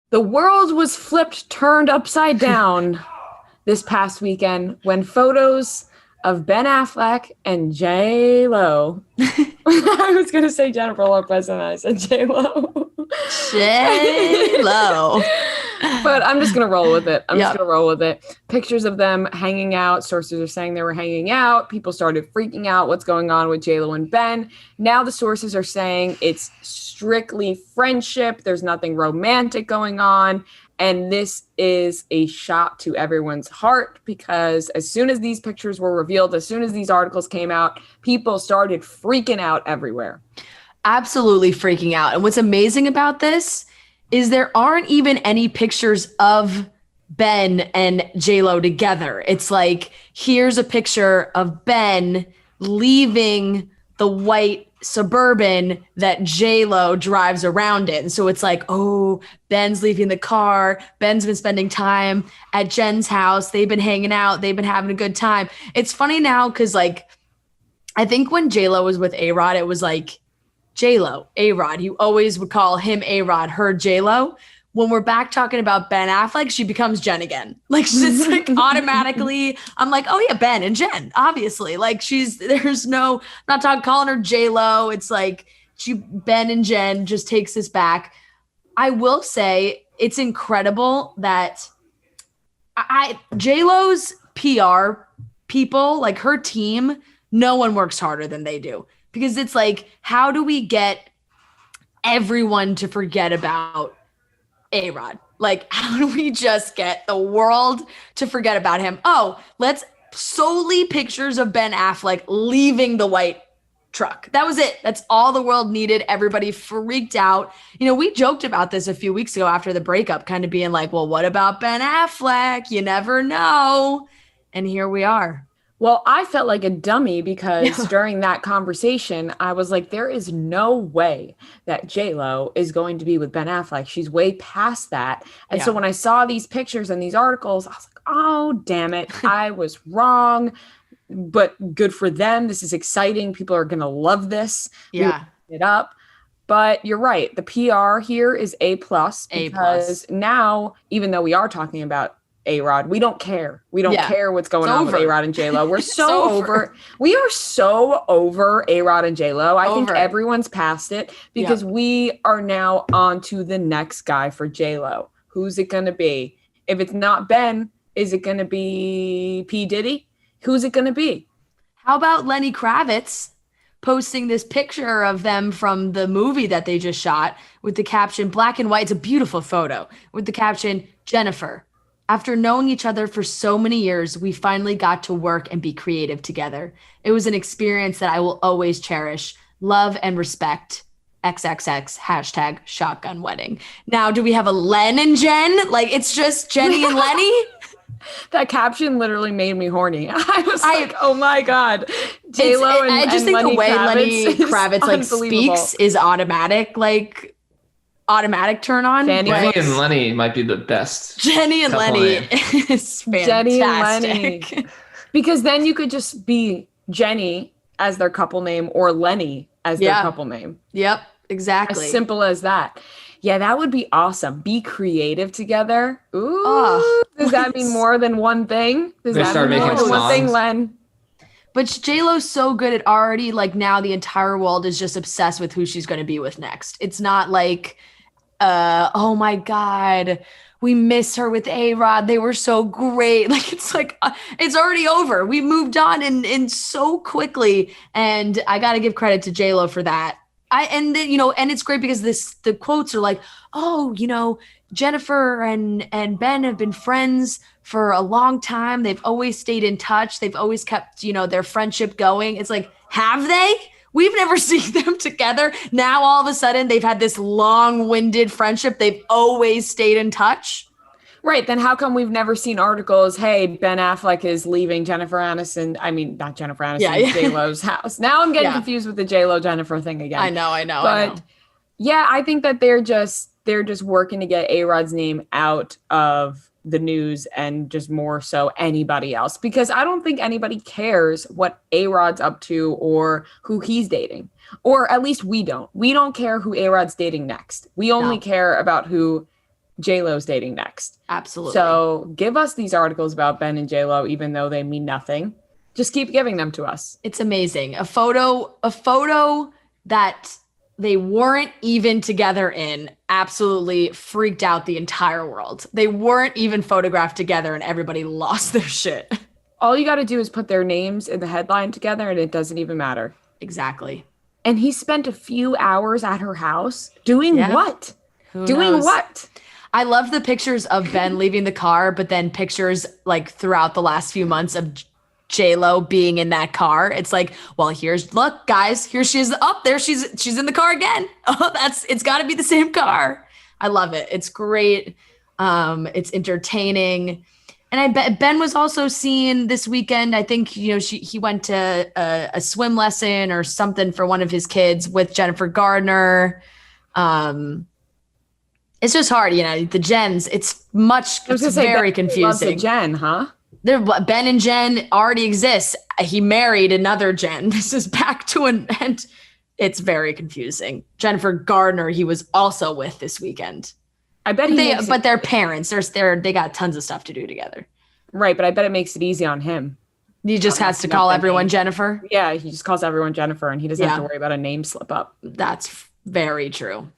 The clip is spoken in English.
The world was turned upside down this past weekend when photos of Ben Affleck and J-Lo. I was going to say Jennifer Lopez and I said J-Lo. J-Lo. But I'm just going to roll with it. Pictures of them hanging out. Sources are saying they were hanging out. People started freaking out. What's going on with J-Lo and Ben? Now the sources are saying it's strictly friendship. There's nothing romantic going on. And this is a shot to everyone's heart because as soon as these pictures were revealed, as soon as these articles came out, people started freaking out everywhere. Absolutely freaking out. And what's amazing about this is there aren't even any pictures of Ben and J-Lo together. It's like, here's a picture of Ben leaving the white Suburban that J-Lo drives around in. So it's like, oh, Ben's leaving the car. Ben's been spending time at Jen's house. They've been hanging out. They've been having a good time. It's funny now because, like, I think when J-Lo was with A-Rod, it was like, J-Lo, A-Rod. You always would call him A-Rod, her J-Lo. When we're back talking about Ben Affleck, she becomes Jen again. Like, she's like automatically, I'm like, oh yeah, Ben and Jen, obviously. Like, there's no, I'm not calling her J-Lo. It's like, Ben and Jen just takes us back. I will say it's incredible that J-Lo's PR people, like her team, no one works harder than they do. Because it's like, how do we get everyone to forget about A-Rod? Like, how do we just get the world to forget about him? Oh, let's solely pictures of Ben Affleck leaving the white truck. That was it. That's all the world needed. Everybody freaked out. You know, we joked about this a few weeks ago after the breakup, kind of being like, well, what about Ben Affleck? You never know. And here we are. Well, I felt like a dummy because during that conversation, I was like, there is no way that J-Lo is going to be with Ben Affleck. She's way past that. And so when I saw these pictures and these articles, I was like, oh, damn it. I was wrong. But good for them. This is exciting. People are going to love this. Yeah. It up. But you're right. The PR here is A+ because now, even though we are talking about A-Rod, we don't care. We don't care what's going on with A-Rod and J-Lo. We're so over. We are so over A-Rod and J-Lo. I think everyone's past it because we are now on to the next guy for J-Lo. Who's it going to be? If it's not Ben, is it going to be P. Diddy? Who's it going to be? How about Lenny Kravitz posting this picture of them from the movie that they just shot with the caption, black and white. It's a beautiful photo with the caption, Jennifer. After knowing each other for so many years, we finally got to work and be creative together. It was an experience that I will always cherish. Love and respect. XXX hashtag shotgun wedding. Now, do we have a Len and Jen? Like, it's just Jenny and Lenny? That caption literally made me horny. I was like, oh my God. J-Lo and I just think Lenny the way Lenny Kravitz like speaks is automatic, like automatic turn on. Jenny and Lenny might be the best. Jenny and Lenny is fantastic. Jenny and Lenny. Because then you could just be Jenny as their couple name or Lenny as their couple name. Yep, exactly. As simple as that. Yeah, that would be awesome. Be creative together. Ooh. Does that mean more than one thing? Does they that start mean making more than songs? One thing, Len? But J-Lo's so good at already, like, now the entire world is just obsessed with who she's going to be with next. It's not like, oh my God, we miss her with A-Rod. They were so great. Like, it's like, it's already over. We moved on and so quickly. And I got to give credit to J-Lo for that. And it's great because the quotes are like, oh, Jennifer and Ben have been friends for a long time. They've always stayed in touch. They've always kept, their friendship going. It's like, have they? We've never seen them together. Now, all of a sudden, they've had this long-winded friendship. They've always stayed in touch. Right. Then how come we've never seen articles, hey, Ben Affleck is leaving Jennifer Aniston. I mean, not Jennifer Aniston, J-Lo's house. Now I'm getting confused with the J-Lo Jennifer thing again. I know. But yeah, I think that they're just working to get A-Rod's name out of the news and just more so anybody else, because I don't think anybody cares what A-Rod's up to or who he's dating, or at least we don't care who A-Rod's dating next. We only care about who J-Lo's dating next. Absolutely. So give us these articles about Ben and J-Lo, even though they mean nothing. Just keep giving them to us. It's amazing. A photo that they weren't even together in absolutely freaked out the entire world. They weren't even photographed together and everybody lost their shit. All you got to do is put their names in the headline together and it doesn't even matter. Exactly. And he spent a few hours at her house doing what? Doing what? I love the pictures of Ben leaving the car, but then pictures like throughout the last few months of J-Lo being in that car. It's like, well, look, guys, here she is up there. She's in the car again. Oh, it's got to be the same car. I love it. It's great. It's entertaining. And I bet Ben was also seen this weekend. I think, he went to a swim lesson or something for one of his kids with Jennifer Gardner. It's just hard, the gens. It's very confusing. Loves a Jen, huh? Ben and Jen already exist. He married another Jen. This is back to an end. It's very confusing. Jennifer Gardner, he was also with this weekend. I bet but they're parents. They got tons of stuff to do together. Right, but I bet it makes it easy on him. He just has to call everyone Jennifer. Yeah, he just calls everyone Jennifer, and he doesn't have to worry about a name slip up. That's very true.